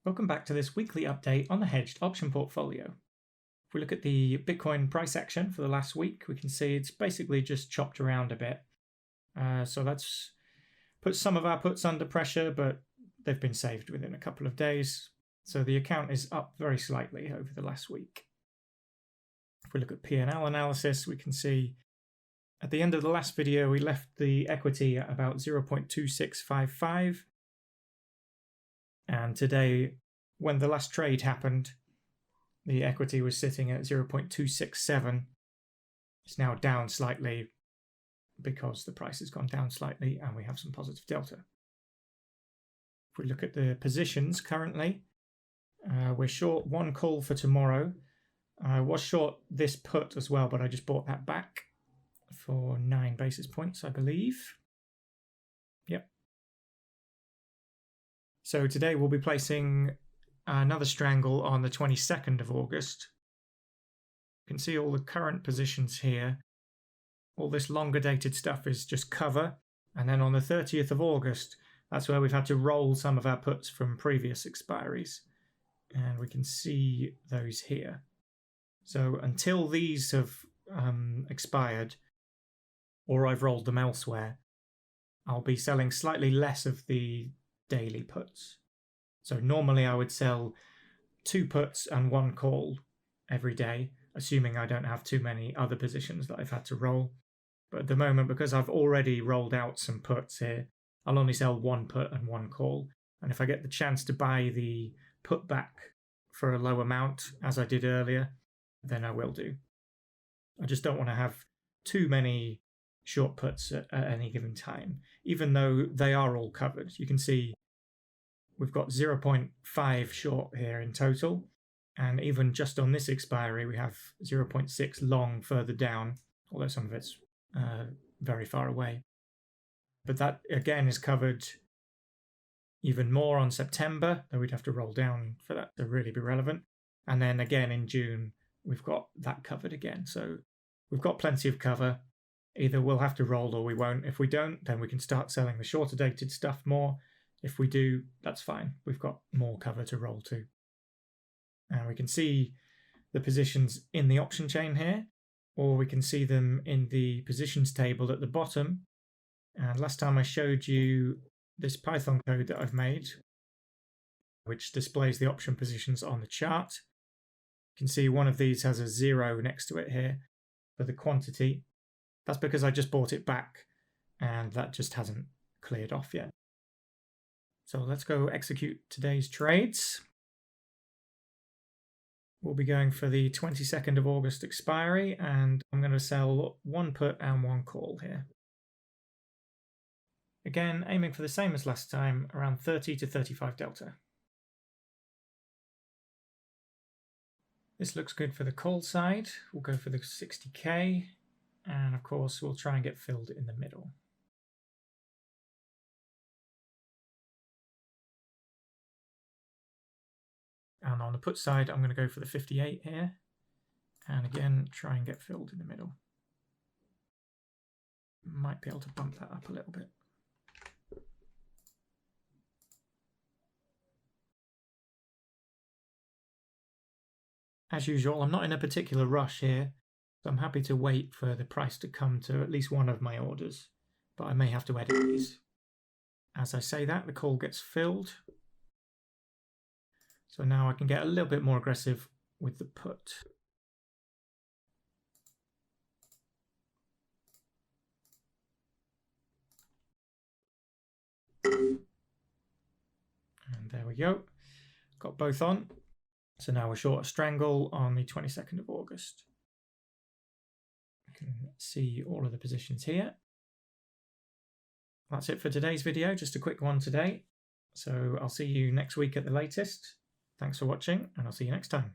Welcome back to this weekly update on the hedged option portfolio. If we look at the Bitcoin price action for the last week, we can see it's basically just chopped around a bit. So that's put some of our puts under pressure, but they've been saved within a couple of days. So the account is up very slightly over the last week. If we look at P&L analysis, we can see at the end of the last video, we left the equity at about 0.2655. And today, when the last trade happened, the equity was sitting at 0.267. It's now down slightly because the price has gone down slightly and we have some positive delta. If we look at the positions currently, we're short one call for tomorrow. I was short this put as well, but I just bought that back for 9 basis points, I believe. Yep. So today we'll be placing another strangle on the 22nd of August. You can see all the current positions here. All this longer dated stuff is just cover. And then on the 30th of August, that's where we've had to roll some of our puts from previous expiries. And we can see those here. So until these have expired, or I've rolled them elsewhere, I'll be selling slightly less of the daily puts. So normally I would sell 2 puts and 1 call every day, assuming I don't have too many other positions that I've had to roll. But at the moment, because I've already rolled out some puts here, I'll only sell 1 put and 1 call. And if I get the chance to buy the put back for a low amount, as I did earlier, then I will do. I just don't want to have too many short puts at any given time, even though they are all covered. You can see we've got 0.5 short here in total, and even just on this expiry we have 0.6 long further down, although some of it's very far away. But that again is covered even more on September, though we'd have to roll down for that to really be relevant. And then again in June we've got that covered again. So we've got plenty of cover. Either we'll have to roll or we won't. If we don't, then we can start selling the shorter dated stuff more. If we do, that's fine. We've got more cover to roll to. And we can see the positions in the option chain here, or we can see them in the positions table at the bottom. And last time I showed you this Python code that I've made, which displays the option positions on the chart. You can see one of these has a 0 next to it here for the quantity. That's because I just bought it back and that just hasn't cleared off yet. So let's go execute today's trades. We'll be going for the 22nd of August expiry, and I'm going to sell 1 put and 1 call here. Again, aiming for the same as last time, around 30 to 35 delta. This looks good for the call side. We'll go for the 60k, and of course we'll try and get filled in the middle. And on the put side, I'm going to go for the 58 here. And again, try and get filled in the middle. Might be able to bump that up a little bit. As usual, I'm not in a particular rush here, so I'm happy to wait for the price to come to at least one of my orders, but I may have to edit these. As I say that, the call gets filled. So now I can get a little bit more aggressive with the put. And there we go. Got both on. So now we're short a strangle on the 22nd of August. You can see all of the positions here. That's it for today's video, just a quick one today. So I'll see you next week at the latest. Thanks for watching, and I'll see you next time.